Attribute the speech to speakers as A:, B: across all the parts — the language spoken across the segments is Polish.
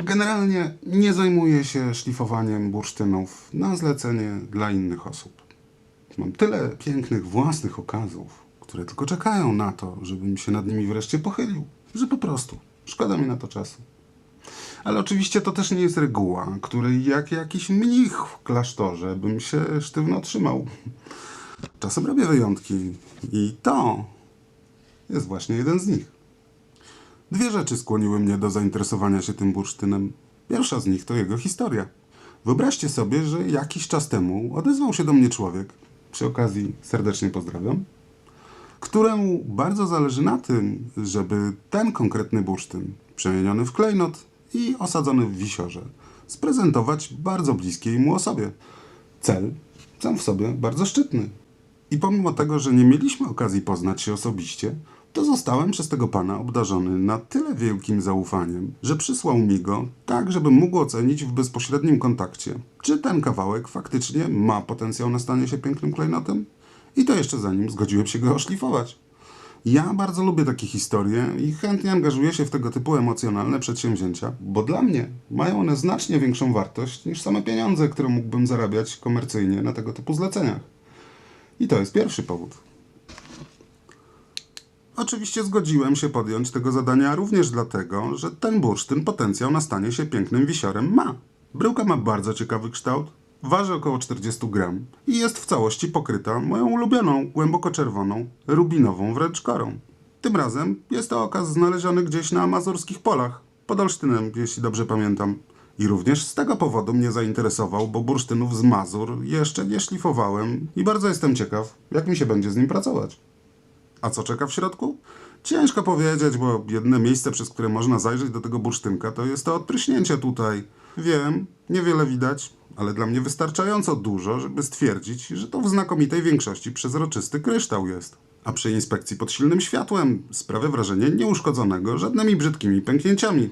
A: Generalnie nie zajmuję się szlifowaniem bursztynów na zlecenie dla innych osób. Mam tyle pięknych własnych okazów, które tylko czekają na to, żebym się nad nimi wreszcie pochylił, że po prostu szkoda mi na to czasu. Ale oczywiście to też nie jest reguła, której jak jakiś mnich w klasztorze bym się sztywno trzymał. Czasem robię wyjątki i to jest właśnie jeden z nich. Dwie rzeczy skłoniły mnie do zainteresowania się tym bursztynem. Pierwsza z nich to jego historia. Wyobraźcie sobie, że jakiś czas temu odezwał się do mnie człowiek, przy okazji serdecznie pozdrawiam, któremu bardzo zależy na tym, żeby ten konkretny bursztyn, przemieniony w klejnot i osadzony w wisiorze, sprezentować bardzo bliskiej mu osobie. Cel sam w sobie bardzo szczytny. I pomimo tego, że nie mieliśmy okazji poznać się osobiście, to zostałem przez tego pana obdarzony na tyle wielkim zaufaniem, że przysłał mi go tak, żebym mógł ocenić w bezpośrednim kontakcie, czy ten kawałek faktycznie ma potencjał na stanie się pięknym klejnotem. I to jeszcze zanim zgodziłem się go oszlifować. Ja bardzo lubię takie historie i chętnie angażuję się w tego typu emocjonalne przedsięwzięcia, bo dla mnie mają one znacznie większą wartość niż same pieniądze, które mógłbym zarabiać komercyjnie na tego typu zleceniach. I to jest pierwszy powód. Oczywiście zgodziłem się podjąć tego zadania również dlatego, że ten bursztyn potencjał na stanie się pięknym wisiorem ma. Bryłka ma bardzo ciekawy kształt, waży około 40 gram i jest w całości pokryta moją ulubioną, głęboko czerwoną, rubinową wręcz korą. Tym razem jest to okaz znaleziony gdzieś na mazurskich polach, pod Olsztynem, jeśli dobrze pamiętam. I również z tego powodu mnie zainteresował, bo bursztynów z Mazur jeszcze nie szlifowałem i bardzo jestem ciekaw, jak mi się będzie z nim pracować. A co czeka w środku? Ciężko powiedzieć, bo jedyne miejsce, przez które można zajrzeć do tego bursztynka, to jest to odpryśnięcie tutaj. Wiem, niewiele widać, ale dla mnie wystarczająco dużo, żeby stwierdzić, że to w znakomitej większości przezroczysty kryształ jest. A przy inspekcji pod silnym światłem sprawia wrażenie nieuszkodzonego żadnymi brzydkimi pęknięciami.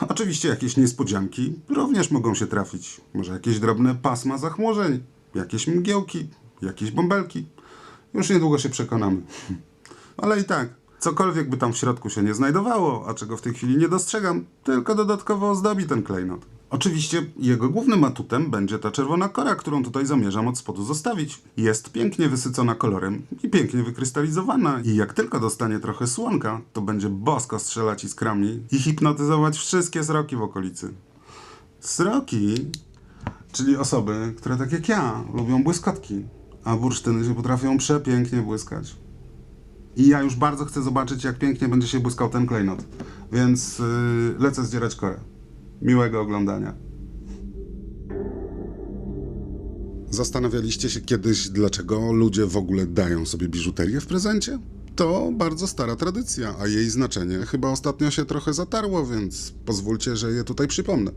A: Oczywiście jakieś niespodzianki również mogą się trafić. Może jakieś drobne pasma zachmurzeń, jakieś mgiełki, jakieś bąbelki. Już niedługo się przekonamy. Ale i tak, cokolwiek by tam w środku się nie znajdowało, a czego w tej chwili nie dostrzegam, tylko dodatkowo ozdobi ten klejnot. Oczywiście jego głównym atutem będzie ta czerwona kora, którą tutaj zamierzam od spodu zostawić. Jest pięknie wysycona kolorem i pięknie wykrystalizowana i jak tylko dostanie trochę słonka, to będzie bosko strzelać iskrami i hipnotyzować wszystkie sroki w okolicy. Sroki, czyli osoby, które tak jak ja lubią błyskotki, a bursztyny się potrafią przepięknie błyskać. I ja już bardzo chcę zobaczyć, jak pięknie będzie się błyskał ten klejnot. Więc lecę zdzierać korę. Miłego oglądania. Zastanawialiście się kiedyś, dlaczego ludzie w ogóle dają sobie biżuterię w prezencie? To bardzo stara tradycja, a jej znaczenie chyba ostatnio się trochę zatarło, więc pozwólcie, że je tutaj przypomnę.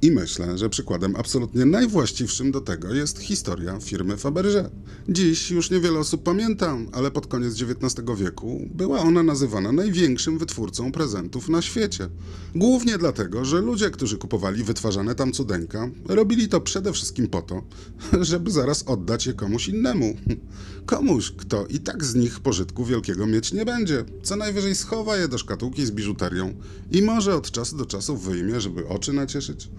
A: I myślę, że przykładem absolutnie najwłaściwszym do tego jest historia firmy Fabergé. Dziś już niewiele osób pamięta, ale pod koniec XIX wieku była ona nazywana największym wytwórcą prezentów na świecie. Głównie dlatego, że ludzie, którzy kupowali wytwarzane tam cudeńka, robili to przede wszystkim po to, żeby zaraz oddać je komuś innemu. Komuś, kto i tak z nich pożytku wielkiego mieć nie będzie. Co najwyżej schowa je do szkatułki z biżuterią i może od czasu do czasu wyjmie, żeby oczy nacieszyć.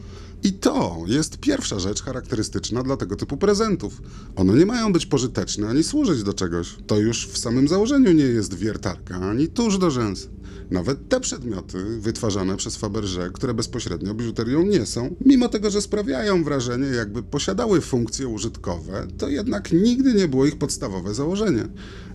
A: I to jest pierwsza rzecz charakterystyczna dla tego typu prezentów. One nie mają być pożyteczne ani służyć do czegoś. To już w samym założeniu nie jest wiertarka ani tusz do rzęs. Nawet te przedmioty wytwarzane przez Fabergé, które bezpośrednio biżuterią nie są, mimo tego, że sprawiają wrażenie, jakby posiadały funkcje użytkowe, to jednak nigdy nie było ich podstawowe założenie.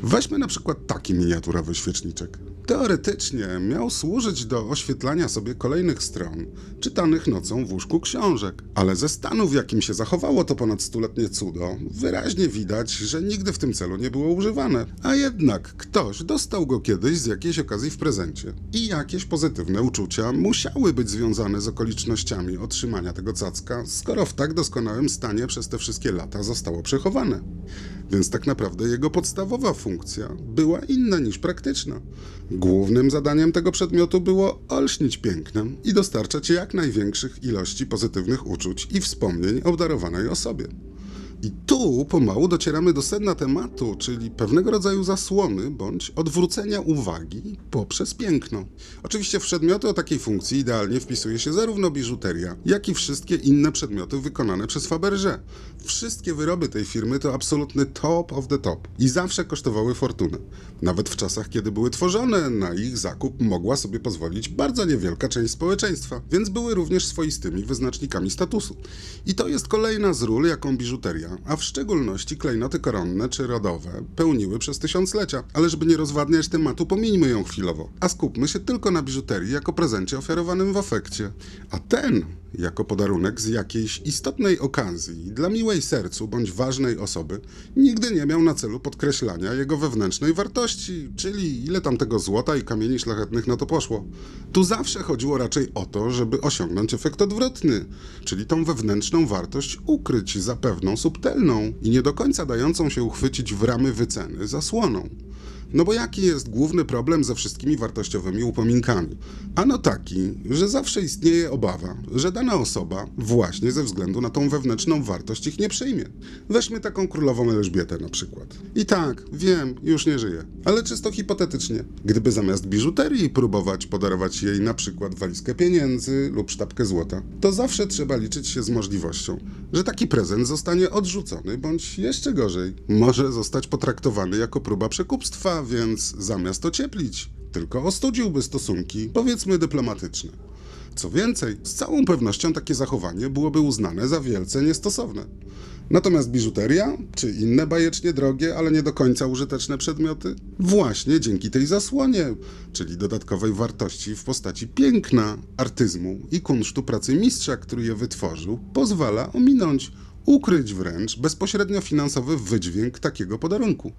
A: Weźmy na przykład taki miniaturowy świeczniczek. Teoretycznie miał służyć do oświetlania sobie kolejnych stron, czytanych nocą w łóżku książek. Ale ze stanu, w jakim się zachowało to ponad stuletnie cudo, wyraźnie widać, że nigdy w tym celu nie było używane. A jednak ktoś dostał go kiedyś z jakiejś okazji w prezencie. I jakieś pozytywne uczucia musiały być związane z okolicznościami otrzymania tego cacka, skoro w tak doskonałym stanie przez te wszystkie lata zostało przechowane. Więc tak naprawdę jego podstawowa funkcja była inna niż praktyczna. Głównym zadaniem tego przedmiotu było olśnić pięknem i dostarczać jak największych ilości pozytywnych uczuć i wspomnień obdarowanej osobie. I tu pomału docieramy do sedna tematu, czyli pewnego rodzaju zasłony bądź odwrócenia uwagi poprzez piękno. Oczywiście w przedmioty o takiej funkcji idealnie wpisuje się zarówno biżuteria, jak i wszystkie inne przedmioty wykonane przez Fabergé. Wszystkie wyroby tej firmy to absolutny top of the top i zawsze kosztowały fortunę. Nawet w czasach, kiedy były tworzone, na ich zakup mogła sobie pozwolić bardzo niewielka część społeczeństwa, więc były również swoistymi wyznacznikami statusu. I to jest kolejna z ról, jaką biżuteria, a w szczególności klejnoty koronne czy rodowe, pełniły przez tysiąclecia. Ale żeby nie rozwadniać tematu, pomijmy ją chwilowo, a skupmy się tylko na biżuterii jako prezencie ofiarowanym w afekcie. A ten jako podarunek z jakiejś istotnej okazji dla miłej sercu bądź ważnej osoby nigdy nie miał na celu podkreślania jego wewnętrznej wartości, czyli ile tam tego złota i kamieni szlachetnych na to poszło. Tu zawsze chodziło raczej o to, żeby osiągnąć efekt odwrotny, czyli tą wewnętrzną wartość ukryć za pewną subtelną i nie do końca dającą się uchwycić w ramy wyceny zasłoną. No bo jaki jest główny problem ze wszystkimi wartościowymi upominkami? Ano taki, że zawsze istnieje obawa, że dana osoba właśnie ze względu na tą wewnętrzną wartość ich nie przyjmie. Weźmy taką królową Elżbietę na przykład. I tak, wiem, już nie żyje, ale czysto hipotetycznie. Gdyby zamiast biżuterii próbować podarować jej na przykład walizkę pieniędzy lub sztabkę złota, to zawsze trzeba liczyć się z możliwością, że taki prezent zostanie odrzucony, bądź jeszcze gorzej, może zostać potraktowany jako próba przekupstwa, więc zamiast ocieplić, tylko ostudziłby stosunki, powiedzmy dyplomatyczne. Co więcej, z całą pewnością takie zachowanie byłoby uznane za wielce niestosowne. Natomiast biżuteria, czy inne bajecznie drogie, ale nie do końca użyteczne przedmioty, właśnie dzięki tej zasłonie, czyli dodatkowej wartości w postaci piękna, artyzmu i kunsztu pracy mistrza, który je wytworzył, pozwala ominąć, ukryć wręcz bezpośrednio finansowy wydźwięk takiego podarunku.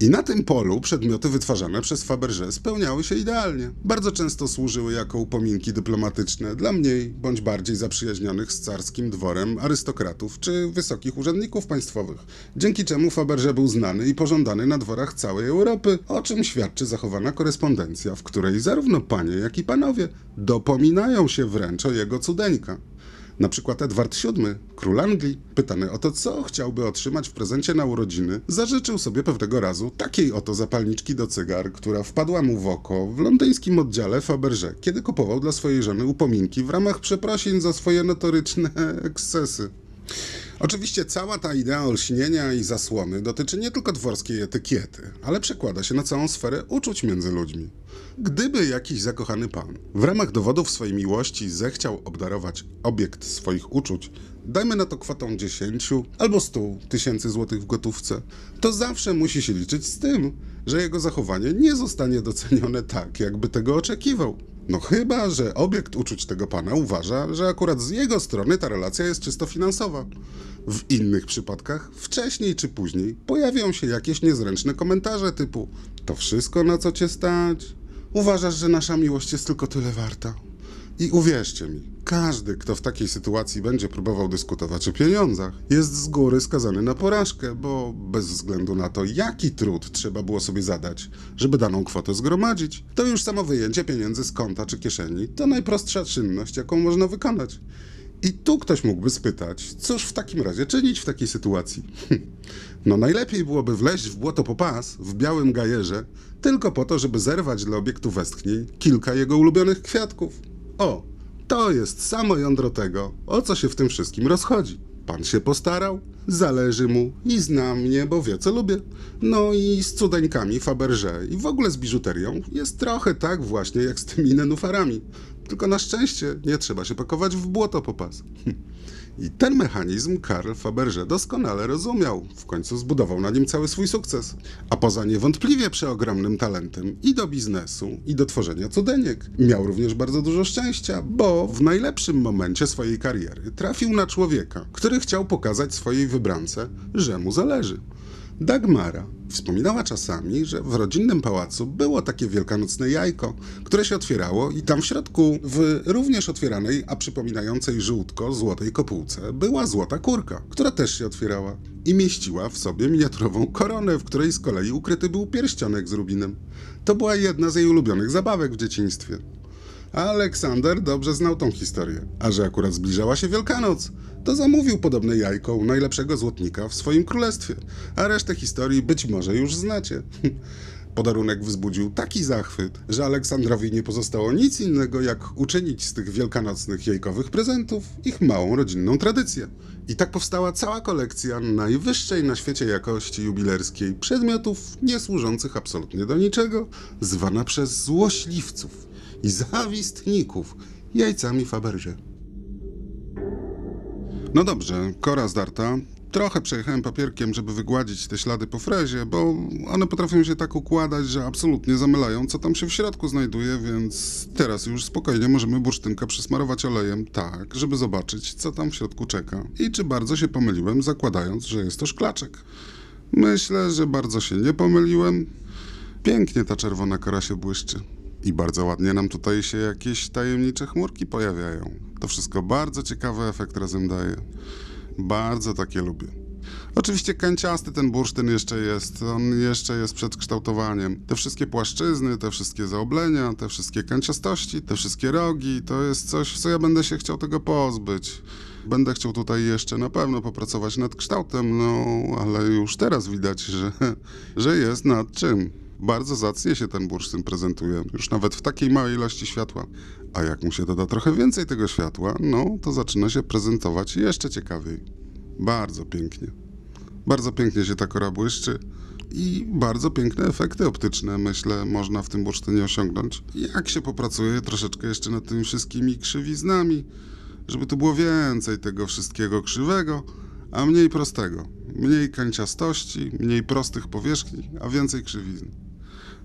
A: I na tym polu przedmioty wytwarzane przez Fabergé spełniały się idealnie. Bardzo często służyły jako upominki dyplomatyczne dla mniej bądź bardziej zaprzyjaźnionych z carskim dworem arystokratów czy wysokich urzędników państwowych, dzięki czemu Fabergé był znany i pożądany na dworach całej Europy, o czym świadczy zachowana korespondencja, w której zarówno panie, jak i panowie dopominają się wręcz o jego cudeńka. Na przykład Edward VII, król Anglii, pytany o to, co chciałby otrzymać w prezencie na urodziny, zażyczył sobie pewnego razu takiej oto zapalniczki do cygar, która wpadła mu w oko w londyńskim oddziale Fabergé, kiedy kupował dla swojej żony upominki w ramach przeprosin za swoje notoryczne ekscesy. Oczywiście cała ta idea olśnienia i zasłony dotyczy nie tylko dworskiej etykiety, ale przekłada się na całą sferę uczuć między ludźmi. Gdyby jakiś zakochany pan w ramach dowodów swojej miłości zechciał obdarować obiekt swoich uczuć, dajmy na to kwotą 10 albo 100 tysięcy złotych w gotówce, to zawsze musi się liczyć z tym, że jego zachowanie nie zostanie docenione tak, jakby tego oczekiwał. No chyba, że obiekt uczuć tego pana uważa, że akurat z jego strony ta relacja jest czysto finansowa. W innych przypadkach, wcześniej czy później, pojawią się jakieś niezręczne komentarze typu: to wszystko, na co cię stać? Uważasz, że nasza miłość jest tylko tyle warta? I uwierzcie mi, każdy, kto w takiej sytuacji będzie próbował dyskutować o pieniądzach, jest z góry skazany na porażkę, bo bez względu na to, jaki trud trzeba było sobie zadać, żeby daną kwotę zgromadzić, to już samo wyjęcie pieniędzy z konta czy kieszeni to najprostsza czynność, jaką można wykonać. I tu ktoś mógłby spytać, cóż w takim razie czynić w takiej sytuacji? No najlepiej byłoby wleźć w błoto po pas, w białym gajerze, tylko po to, żeby zerwać dla obiektu westchnień kilka jego ulubionych kwiatków. O, to jest samo jądro tego, o co się w tym wszystkim rozchodzi. Pan się postarał, zależy mu i zna mnie, bo wie, co lubię. No i z cudeńkami Fabergé i w ogóle z biżuterią jest trochę tak właśnie jak z tymi nenufarami. Tylko na szczęście nie trzeba się pakować w błoto po pas. I ten mechanizm Karl Fabergé doskonale rozumiał. W końcu zbudował na nim cały swój sukces. A poza niewątpliwie przeogromnym talentem i do biznesu, i do tworzenia cudeniek, miał również bardzo dużo szczęścia, bo w najlepszym momencie swojej kariery trafił na człowieka, który chciał pokazać swojej wybrance, że mu zależy. Dagmara wspominała czasami, że w rodzinnym pałacu było takie wielkanocne jajko, które się otwierało i tam w środku, w również otwieranej, a przypominającej żółtko złotej kopułce, była złota kurka, która też się otwierała i mieściła w sobie miniaturową koronę, w której z kolei ukryty był pierścionek z rubinem. To była jedna z jej ulubionych zabawek w dzieciństwie. A Aleksander dobrze znał tą historię, a że akurat zbliżała się Wielkanoc, to zamówił podobne jajko u najlepszego złotnika w swoim królestwie, a resztę historii być może już znacie. Podarunek wzbudził taki zachwyt, że Aleksandrowi nie pozostało nic innego, jak uczynić z tych wielkanocnych jajkowych prezentów ich małą rodzinną tradycję. I tak powstała cała kolekcja najwyższej na świecie jakości jubilerskiej przedmiotów nie służących absolutnie do niczego, zwana przez złośliwców i zawistników jajcami Fabergé. No dobrze, kora zdarta. Trochę przejechałem papierkiem, żeby wygładzić te ślady po frezie, bo one potrafią się tak układać, że absolutnie zamylają, co tam się w środku znajduje, więc teraz już spokojnie możemy bursztynkę przysmarować olejem tak, żeby zobaczyć, co tam w środku czeka i czy bardzo się pomyliłem, zakładając, że jest to szklaczek. Myślę, że bardzo się nie pomyliłem. Pięknie ta czerwona kora się błyszczy. I bardzo ładnie nam tutaj się jakieś tajemnicze chmurki pojawiają. To wszystko bardzo ciekawy efekt razem daje. Bardzo takie lubię. Oczywiście kanciasty ten bursztyn jeszcze jest, on jeszcze jest przed kształtowaniem. Te wszystkie płaszczyzny, te wszystkie zaoblenia, te wszystkie kanciastości, te wszystkie rogi, to jest coś, co ja będę się chciał tego pozbyć. Będę chciał tutaj jeszcze na pewno popracować nad kształtem, no ale już teraz widać, że jest nad czym. Bardzo zacnie się ten bursztyn prezentuje, już nawet w takiej małej ilości światła. A jak mu się doda trochę więcej tego światła, no to zaczyna się prezentować jeszcze ciekawiej. Bardzo pięknie. Bardzo pięknie się ta kora błyszczy i bardzo piękne efekty optyczne, myślę, można w tym bursztynie osiągnąć. Jak się popracuje troszeczkę jeszcze nad tymi wszystkimi krzywiznami, żeby tu było więcej tego wszystkiego krzywego, a mniej prostego. Mniej kanciastości, mniej prostych powierzchni, a więcej krzywizn.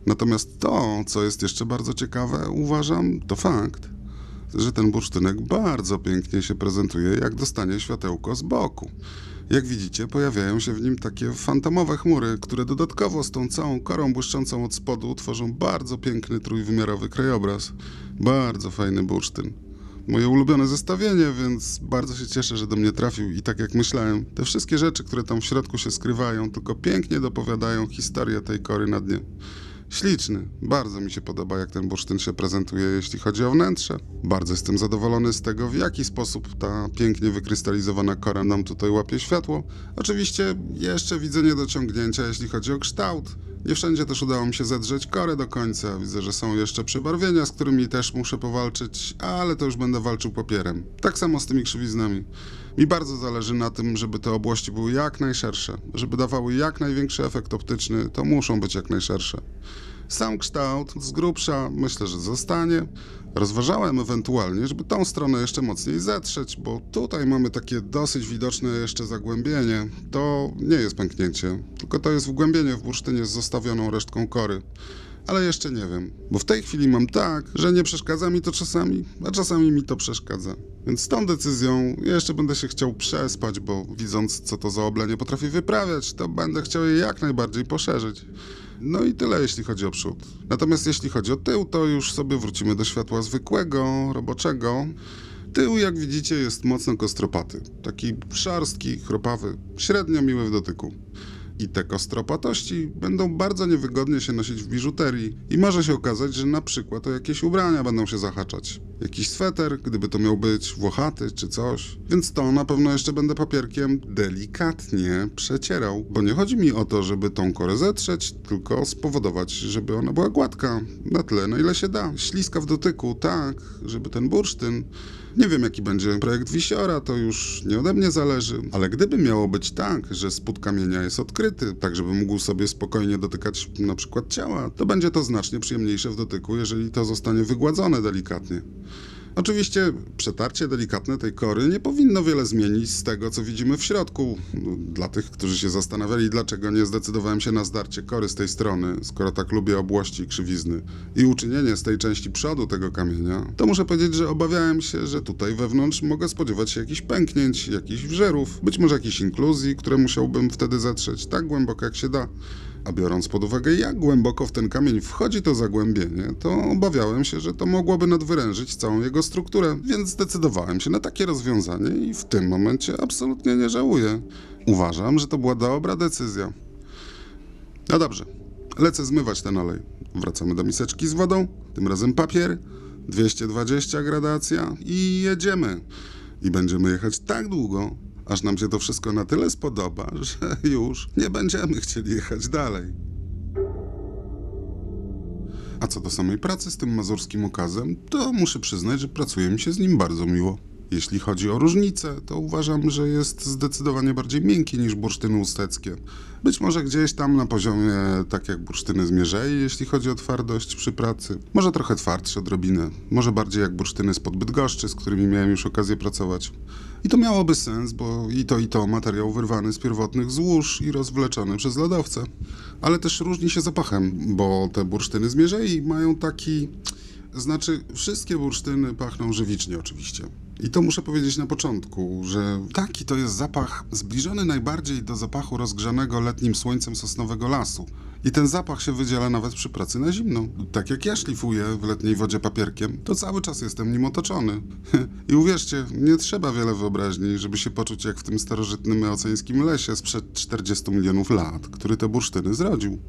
A: Natomiast to, co jest jeszcze bardzo ciekawe, uważam, to fakt, że ten bursztynek bardzo pięknie się prezentuje, jak dostanie światełko z boku. Jak widzicie, pojawiają się w nim takie fantomowe chmury, które dodatkowo z tą całą korą błyszczącą od spodu tworzą bardzo piękny trójwymiarowy krajobraz. Bardzo fajny bursztyn. Moje ulubione zestawienie, więc bardzo się cieszę, że do mnie trafił i tak jak myślałem, te wszystkie rzeczy, które tam w środku się skrywają, tylko pięknie dopowiadają historię tej kory na dnie. Śliczny. Bardzo mi się podoba, jak ten bursztyn się prezentuje, jeśli chodzi o wnętrze. Bardzo jestem zadowolony z tego, w jaki sposób ta pięknie wykrystalizowana kora nam tutaj łapie światło. Oczywiście jeszcze widzę niedociągnięcia, jeśli chodzi o kształt. Nie wszędzie też udało mi się zedrzeć korę do końca. Widzę, że są jeszcze przebarwienia, z którymi też muszę powalczyć, ale to już będę walczył papierem. Tak samo z tymi krzywiznami. Mi bardzo zależy na tym, żeby te obłości były jak najszersze. Żeby dawały jak największy efekt optyczny, to muszą być jak najszersze. Sam kształt z grubsza myślę, że zostanie. Rozważałem ewentualnie, żeby tą stronę jeszcze mocniej zetrzeć, bo tutaj mamy takie dosyć widoczne jeszcze zagłębienie. To nie jest pęknięcie, tylko to jest wgłębienie w bursztynie z zostawioną resztką kory. Ale jeszcze nie wiem, bo w tej chwili mam tak, że nie przeszkadza mi to czasami, a czasami mi to przeszkadza. Więc z tą decyzją jeszcze będę się chciał przespać, bo widząc, co to zaoblenie potrafi wyprawiać, to będę chciał je jak najbardziej poszerzyć. No i tyle, jeśli chodzi o przód. Natomiast jeśli chodzi o tył, to już sobie wrócimy do światła zwykłego, roboczego. Tył, jak widzicie, jest mocno kostropaty. Taki szorstki, chropawy, średnio miły w dotyku. I te kostropatości będą bardzo niewygodnie się nosić w biżuterii i może się okazać, że na przykład o jakieś ubrania będą się zahaczać. Jakiś sweter, gdyby to miał być włochaty czy coś. Więc to na pewno jeszcze będę papierkiem delikatnie przecierał, bo nie chodzi mi o to, żeby tą korę zetrzeć, tylko spowodować, żeby ona była gładka, na tyle, na ile się da. Śliska w dotyku, tak, żeby ten bursztyn... Nie wiem, jaki będzie projekt wisiora, to już nie ode mnie zależy, ale gdyby miało być tak, że spód kamienia jest odkryty, tak żeby mógł sobie spokojnie dotykać na przykład ciała, to będzie to znacznie przyjemniejsze w dotyku, jeżeli to zostanie wygładzone delikatnie. Oczywiście przetarcie delikatne tej kory nie powinno wiele zmienić z tego, co widzimy w środku. Dla tych, którzy się zastanawiali, dlaczego nie zdecydowałem się na zdarcie kory z tej strony, skoro tak lubię obłości i krzywizny, i uczynienie z tej części przodu tego kamienia, to muszę powiedzieć, że obawiałem się, że tutaj wewnątrz mogę spodziewać się jakichś pęknięć, jakichś wżerów, być może jakichś inkluzji, które musiałbym wtedy zetrzeć tak głęboko, jak się da. A biorąc pod uwagę, jak głęboko w ten kamień wchodzi to zagłębienie, to obawiałem się, że to mogłoby nadwyrężyć całą jego strukturę, więc zdecydowałem się na takie rozwiązanie i w tym momencie absolutnie nie żałuję. Uważam, że to była dobra decyzja. No dobrze, lecę zmywać ten olej. Wracamy do miseczki z wodą, tym razem papier, 220 gradacja i jedziemy. I będziemy jechać tak długo, aż nam się to wszystko na tyle spodoba, że już nie będziemy chcieli jechać dalej. A co do samej pracy z tym mazurskim okazem, to muszę przyznać, że pracuje mi się z nim bardzo miło. Jeśli chodzi o różnice, to uważam, że jest zdecydowanie bardziej miękki niż bursztyny usteckie. Być może gdzieś tam na poziomie tak jak bursztyny z Mierzei, jeśli chodzi o twardość przy pracy. Może trochę twardszy odrobinę. Może bardziej jak bursztyny spod Bydgoszczy, z którymi miałem już okazję pracować. I to miałoby sens, bo i to materiał wyrwany z pierwotnych złóż i rozwleczony przez lodowce. Ale też różni się zapachem, bo te bursztyny z Mierzei mają taki... Znaczy, wszystkie bursztyny pachną żywicznie oczywiście. I to muszę powiedzieć na początku, że taki to jest zapach zbliżony najbardziej do zapachu rozgrzanego letnim słońcem sosnowego lasu. I ten zapach się wydziela nawet przy pracy na zimno. Tak jak ja szlifuję w letniej wodzie papierkiem, to cały czas jestem nim otoczony. I uwierzcie, nie trzeba wiele wyobraźni, żeby się poczuć jak w tym starożytnym eoceńskim lesie sprzed 40 milionów lat, który te bursztyny zrodził.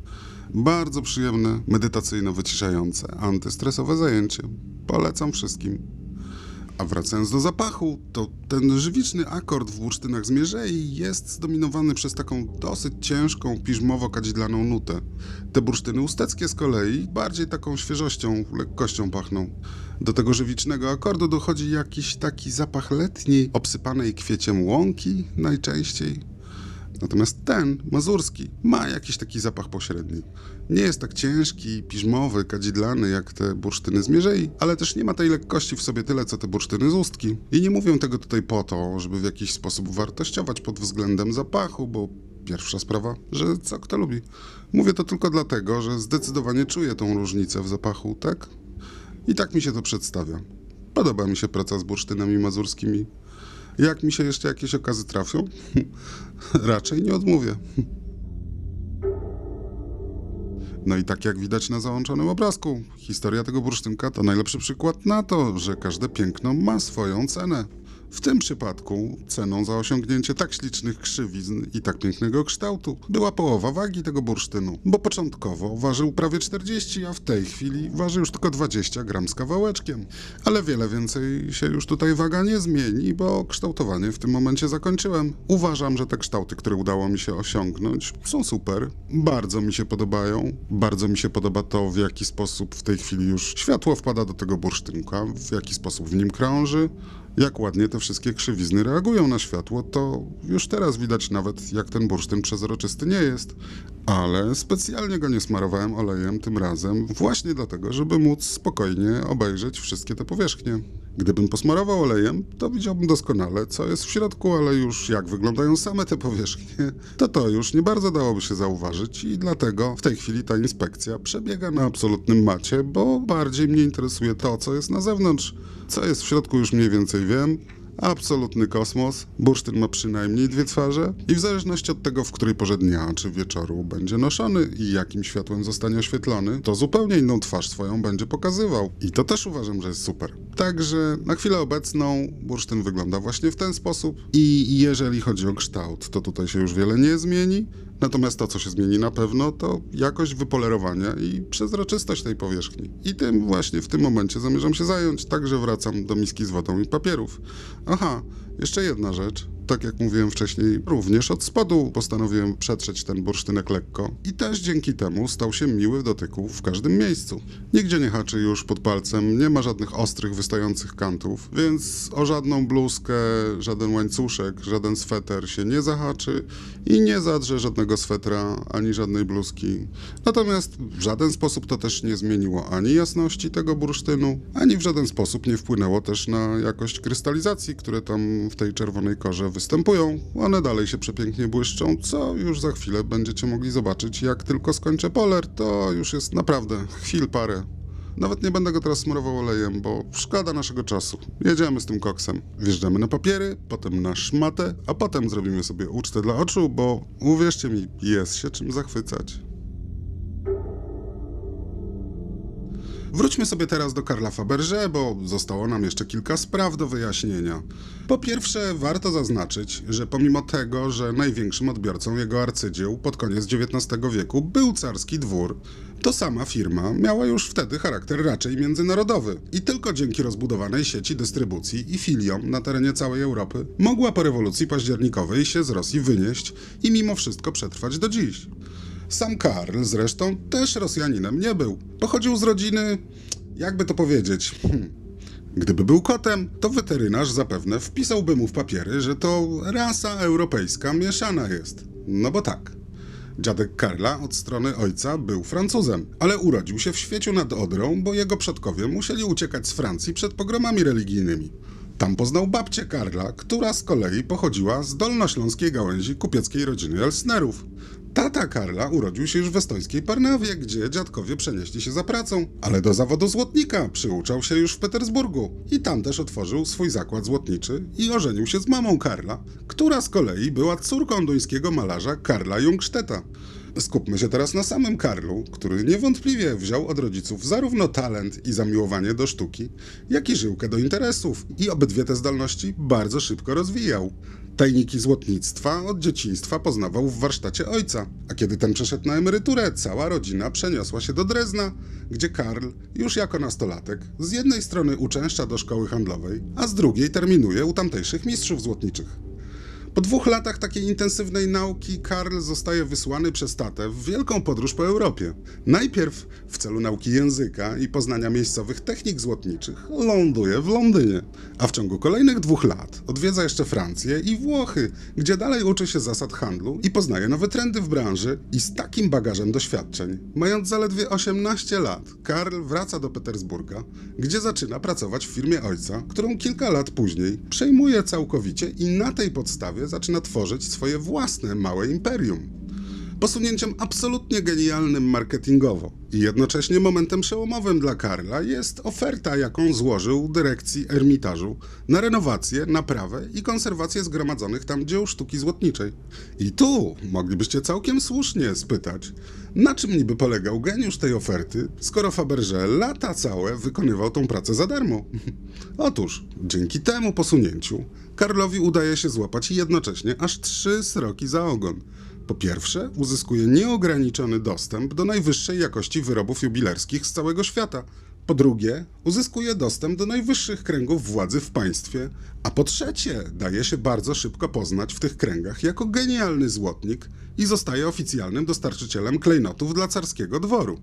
A: Bardzo przyjemne, medytacyjno-wyciszające, antystresowe zajęcie. Polecam wszystkim. A wracając do zapachu, to ten żywiczny akord w bursztynach z Mierzei jest zdominowany przez taką dosyć ciężką, piżmowo-kadzidlaną nutę. Te bursztyny usteckie z kolei bardziej taką świeżością, lekkością pachną. Do tego żywicznego akordu dochodzi jakiś taki zapach letni, obsypanej kwieciem łąki najczęściej. Natomiast ten, mazurski, ma jakiś taki zapach pośredni. Nie jest tak ciężki, piżmowy, kadzidlany jak te bursztyny z Mierzei, ale też nie ma tej lekkości w sobie tyle, co te bursztyny z Ustki. I nie mówię tego tutaj po to, żeby w jakiś sposób wartościować pod względem zapachu, bo pierwsza sprawa, że co kto lubi. Mówię to tylko dlatego, że zdecydowanie czuję tą różnicę w zapachu, tak? I tak mi się to przedstawia. Podoba mi się praca z bursztynami mazurskimi. Jak mi się jeszcze jakieś okazy trafią? Raczej nie odmówię. No i tak jak widać na załączonym obrazku, historia tego bursztynka to najlepszy przykład na to, że każde piękno ma swoją cenę. W tym przypadku ceną za osiągnięcie tak ślicznych krzywizn i tak pięknego kształtu była połowa wagi tego bursztynu, bo początkowo ważył prawie 40, a w tej chwili waży już tylko 20 gram z kawałeczkiem. Ale wiele więcej się już tutaj waga nie zmieni, bo kształtowanie w tym momencie zakończyłem. Uważam, że te kształty, które udało mi się osiągnąć, są super. Bardzo mi się podobają. Bardzo mi się podoba to, w jaki sposób w tej chwili już światło wpada do tego bursztynka, w jaki sposób w nim krąży. Jak ładnie te wszystkie krzywizny reagują na światło, to już teraz widać nawet, jak ten bursztyn przezroczysty nie jest. Ale specjalnie go nie smarowałem olejem tym razem, właśnie dlatego, żeby móc spokojnie obejrzeć wszystkie te powierzchnie. Gdybym posmarował olejem, to widziałbym doskonale, co jest w środku, ale już jak wyglądają same te powierzchnie, to już nie bardzo dałoby się zauważyć i dlatego w tej chwili ta inspekcja przebiega na absolutnym macie, bo bardziej mnie interesuje to, co jest na zewnątrz. Co jest w środku już mniej więcej wiem. Absolutny kosmos. Bursztyn ma przynajmniej 2 twarze i w zależności od tego, w której porze dnia czy wieczoru będzie noszony i jakim światłem zostanie oświetlony, to zupełnie inną twarz swoją będzie pokazywał. I to też uważam, że jest super. Także na chwilę obecną bursztyn wygląda właśnie w ten sposób i jeżeli chodzi o kształt, to tutaj się już wiele nie zmieni. Natomiast to, co się zmieni na pewno, to jakość wypolerowania i przezroczystość tej powierzchni. I tym właśnie w tym momencie zamierzam się zająć, także wracam do miski z wodą i papierów. Aha, jeszcze jedna rzecz. Tak jak mówiłem wcześniej, również od spodu postanowiłem przetrzeć ten bursztynek lekko i też dzięki temu stał się miły w dotyku w każdym miejscu. Nigdzie nie haczy już pod palcem, nie ma żadnych ostrych, wystających kantów, więc o żadną bluzkę, żaden łańcuszek, żaden sweter się nie zahaczy i nie zadrze żadnego swetra, ani żadnej bluzki. Natomiast w żaden sposób to też nie zmieniło ani jasności tego bursztynu, ani w żaden sposób nie wpłynęło też na jakość krystalizacji, które tam w tej czerwonej korze występują. One dalej się przepięknie błyszczą, co już za chwilę będziecie mogli zobaczyć. Jak tylko skończę poler, to już jest naprawdę chwil parę. Nawet nie będę go teraz smarował olejem, bo szkoda naszego czasu. Jedziemy z tym koksem. Wjeżdżamy na papiery, potem na szmatę, a potem zrobimy sobie ucztę dla oczu, bo uwierzcie mi, jest się czym zachwycać. Wróćmy sobie teraz do Karla Fabergé, bo zostało nam jeszcze kilka spraw do wyjaśnienia. Po pierwsze, warto zaznaczyć, że pomimo tego, że największym odbiorcą jego arcydzieł pod koniec XIX wieku był carski dwór, to sama firma miała już wtedy charakter raczej międzynarodowy i tylko dzięki rozbudowanej sieci dystrybucji i filiom na terenie całej Europy mogła po rewolucji październikowej się z Rosji wynieść i mimo wszystko przetrwać do dziś. Sam Karl zresztą też Rosjaninem nie był. Pochodził z rodziny, jakby to powiedzieć, gdyby był kotem, to weterynarz zapewne wpisałby mu w papiery, że to rasa europejska mieszana jest. No bo tak. Dziadek Karla od strony ojca był Francuzem, ale urodził się w Świeciu nad Odrą, bo jego przodkowie musieli uciekać z Francji przed pogromami religijnymi. Tam poznał babcię Karla, która z kolei pochodziła z dolnośląskiej gałęzi kupieckiej rodziny Elsnerów. Tata Karla urodził się już w estońskiej Parnawie, gdzie dziadkowie przenieśli się za pracą, ale do zawodu złotnika przyuczał się już w Petersburgu i tam też otworzył swój zakład złotniczy i ożenił się z mamą Karla, która z kolei była córką duńskiego malarza Karla Jungstedta. Skupmy się teraz na samym Karlu, który niewątpliwie wziął od rodziców zarówno talent i zamiłowanie do sztuki, jak i żyłkę do interesów i obydwie te zdolności bardzo szybko rozwijał. Tajniki złotnictwa od dzieciństwa poznawał w warsztacie ojca, a kiedy ten przeszedł na emeryturę, cała rodzina przeniosła się do Drezna, gdzie Karl, już jako nastolatek, z jednej strony uczęszcza do szkoły handlowej, a z drugiej terminuje u tamtejszych mistrzów złotniczych. Po 2 latach takiej intensywnej nauki Karl zostaje wysłany przez tatę w wielką podróż po Europie. Najpierw w celu nauki języka i poznania miejscowych technik złotniczych ląduje w Londynie, a w ciągu kolejnych 2 lat odwiedza jeszcze Francję i Włochy, gdzie dalej uczy się zasad handlu i poznaje nowe trendy w branży i z takim bagażem doświadczeń. Mając zaledwie 18 lat, Karl wraca do Petersburga, gdzie zaczyna pracować w firmie ojca, którą kilka lat później przejmuje całkowicie i na tej podstawie zaczyna tworzyć swoje własne małe imperium. Posunięciem absolutnie genialnym marketingowo i jednocześnie momentem przełomowym dla Karla jest oferta, jaką złożył dyrekcji Ermitażu na renowację, naprawę i konserwację zgromadzonych tam dzieł sztuki złotniczej. I tu moglibyście całkiem słusznie spytać, na czym niby polegał geniusz tej oferty, skoro Fabergé lata całe wykonywał tą pracę za darmo? Otóż, dzięki temu posunięciu, Karlowi udaje się złapać jednocześnie aż 3 sroki za ogon. Po pierwsze, uzyskuje nieograniczony dostęp do najwyższej jakości wyrobów jubilerskich z całego świata. Po drugie, uzyskuje dostęp do najwyższych kręgów władzy w państwie. A po trzecie, daje się bardzo szybko poznać w tych kręgach jako genialny złotnik i zostaje oficjalnym dostarczycielem klejnotów dla carskiego dworu.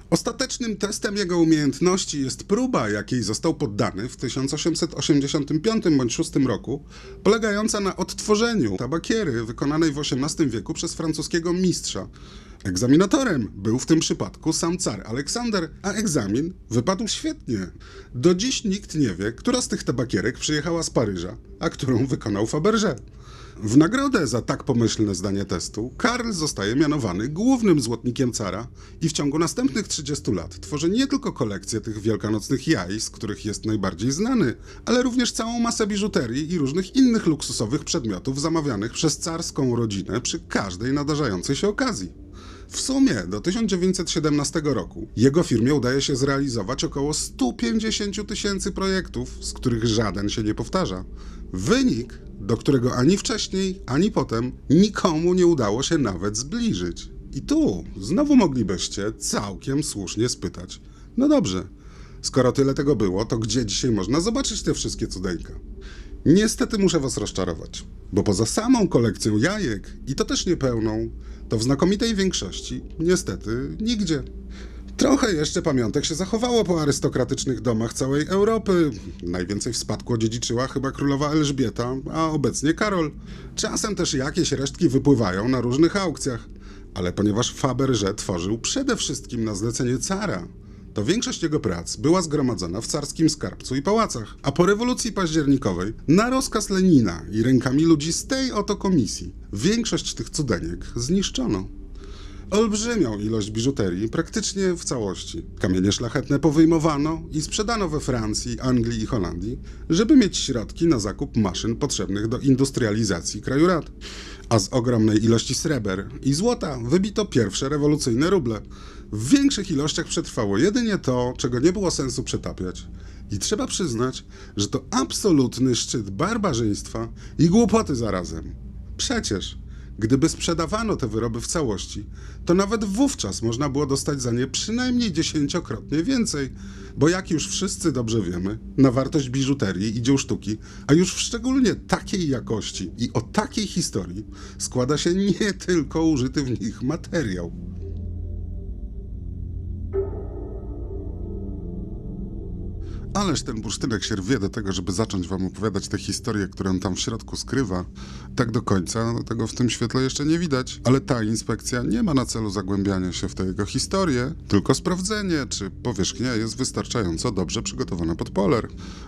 A: Ostatecznym testem jego umiejętności jest próba, jakiej został poddany w 1885 bądź 6 roku, polegająca na odtworzeniu tabakiery wykonanej w XVIII wieku przez francuskiego mistrza. Egzaminatorem był w tym przypadku sam car Aleksander, a egzamin wypadł świetnie. Do dziś nikt nie wie, która z tych tabakierek przyjechała z Paryża, a którą wykonał Fabergé. W nagrodę za tak pomyślne zdanie testu, Karl zostaje mianowany głównym złotnikiem cara i w ciągu następnych 30 lat tworzy nie tylko kolekcję tych wielkanocnych jaj, z których jest najbardziej znany, ale również całą masę biżuterii i różnych innych luksusowych przedmiotów zamawianych przez carską rodzinę przy każdej nadarzającej się okazji. W sumie do 1917 roku jego firmie udaje się zrealizować około 150 000 projektów, z których żaden się nie powtarza. Wynik, do którego ani wcześniej, ani potem nikomu nie udało się nawet zbliżyć. I tu znowu moglibyście całkiem słusznie spytać, no dobrze, skoro tyle tego było, to gdzie dzisiaj można zobaczyć te wszystkie cudeńka? Niestety muszę was rozczarować, bo poza samą kolekcją jajek, i to też niepełną, to w znakomitej większości niestety nigdzie. Trochę jeszcze pamiątek się zachowało po arystokratycznych domach całej Europy. Najwięcej w spadku odziedziczyła chyba królowa Elżbieta, a obecnie Karol. Czasem też jakieś resztki wypływają na różnych aukcjach. Ale ponieważ Fabergé tworzył przede wszystkim na zlecenie cara, to większość jego prac była zgromadzona w carskim skarbcu i pałacach, a po rewolucji październikowej, na rozkaz Lenina i rękami ludzi z tej oto komisji, większość tych cudeniek zniszczono. Olbrzymią ilość biżuterii praktycznie w całości. Kamienie szlachetne powyjmowano i sprzedano we Francji, Anglii i Holandii, żeby mieć środki na zakup maszyn potrzebnych do industrializacji kraju rad. A z ogromnej ilości sreber i złota wybito pierwsze rewolucyjne ruble. W większych ilościach przetrwało jedynie to, czego nie było sensu przetapiać. I trzeba przyznać, że to absolutny szczyt barbarzyństwa i głupoty zarazem. Przecież, gdyby sprzedawano te wyroby w całości, to nawet wówczas można było dostać za nie przynajmniej 10-krotnie więcej, bo jak już wszyscy dobrze wiemy, na wartość biżuterii i dzieł sztuki, a już w szczególnie takiej jakości i o takiej historii, składa się nie tylko użyty w nich materiał. Ależ ten bursztynek się rwie do tego, żeby zacząć wam opowiadać tę historię, którą on tam w środku skrywa. Tak do końca, tego w tym świetle jeszcze nie widać. Ale ta inspekcja nie ma na celu zagłębiania się w tę jego historię, tylko sprawdzenie, czy powierzchnia jest wystarczająco dobrze przygotowana pod poler.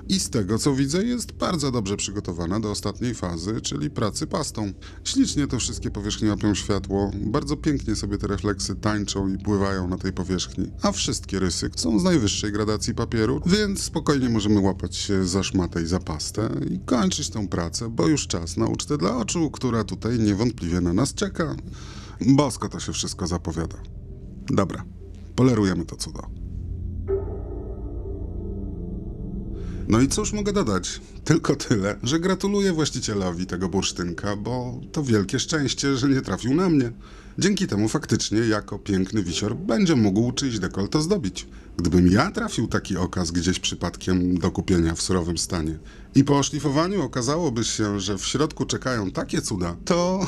A: I z tego, co widzę, jest bardzo dobrze przygotowana do ostatniej fazy, czyli pracy pastą. Ślicznie te wszystkie powierzchnie łapią światło, bardzo pięknie sobie te refleksy tańczą i pływają na tej powierzchni, a wszystkie rysy są z najwyższej gradacji papieru, więc spokojnie możemy łapać się za szmatę i za pastę i kończyć tę pracę, bo już czas na ucztę dla oczu, która tutaj niewątpliwie na nas czeka. Bosko to się wszystko zapowiada. Dobra, polerujemy to cudo. No i cóż mogę dodać? Tylko tyle, że gratuluję właścicielowi tego bursztynka, bo to wielkie szczęście, że nie trafił na mnie. Dzięki temu faktycznie, jako piękny wisior, będzie mógł czyjś dekolt zdobić. Gdybym ja trafił taki okaz gdzieś przypadkiem do kupienia w surowym stanie i po oszlifowaniu okazałoby się, że w środku czekają takie cuda, to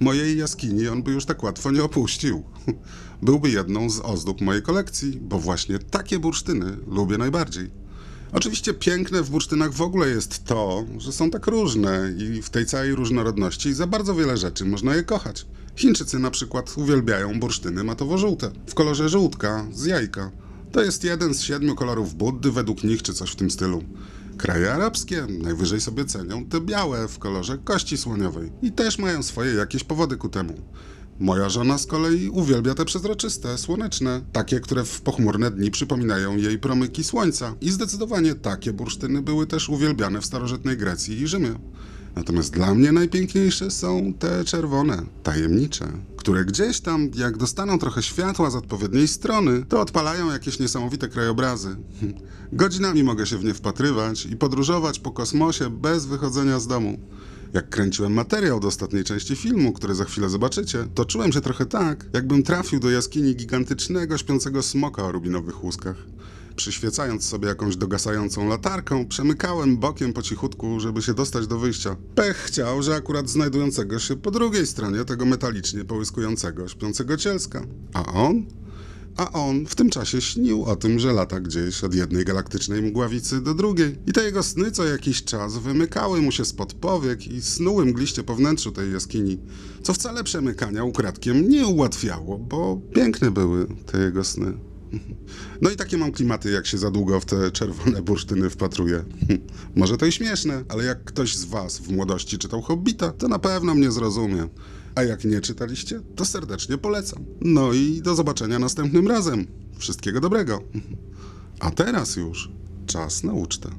A: mojej jaskini on by już tak łatwo nie opuścił. Byłby jedną z ozdób mojej kolekcji, bo właśnie takie bursztyny lubię najbardziej. Oczywiście piękne w bursztynach w ogóle jest to, że są tak różne i w tej całej różnorodności za bardzo wiele rzeczy można je kochać. Chińczycy na przykład uwielbiają bursztyny matowo-żółte, w kolorze żółtka, z jajka. To jest jeden z 7 kolorów Buddy według nich, czy coś w tym stylu. Kraje arabskie najwyżej sobie cenią te białe w kolorze kości słoniowej i też mają swoje jakieś powody ku temu. Moja żona z kolei uwielbia te przezroczyste, słoneczne, takie, które w pochmurne dni przypominają jej promyki słońca. I zdecydowanie takie bursztyny były też uwielbiane w starożytnej Grecji i Rzymie. Natomiast dla mnie najpiękniejsze są te czerwone, tajemnicze, które gdzieś tam, jak dostaną trochę światła z odpowiedniej strony, to odpalają jakieś niesamowite krajobrazy. Godzinami mogę się w nie wpatrywać i podróżować po kosmosie bez wychodzenia z domu. Jak kręciłem materiał do ostatniej części filmu, który za chwilę zobaczycie, to czułem się trochę tak, jakbym trafił do jaskini gigantycznego, śpiącego smoka o rubinowych łuskach. Przyświecając sobie jakąś dogasającą latarką, przemykałem bokiem po cichutku, żeby się dostać do wyjścia. Pech chciał, że akurat znajdującego się po drugiej stronie tego metalicznie połyskującego, śpiącego cielska. A on w tym czasie śnił o tym, że lata gdzieś od jednej galaktycznej mgławicy do drugiej. I te jego sny co jakiś czas wymykały mu się spod powiek i snuły mgliście po wnętrzu tej jaskini, co wcale przemykania ukradkiem nie ułatwiało, bo piękne były te jego sny. No i takie mam klimaty, jak się za długo w te czerwone bursztyny wpatruję. Może to i śmieszne, ale jak ktoś z was w młodości czytał Hobbita, to na pewno mnie zrozumie. A jak nie czytaliście, to serdecznie polecam. No i do zobaczenia następnym razem. Wszystkiego dobrego. A teraz już czas na ucztę.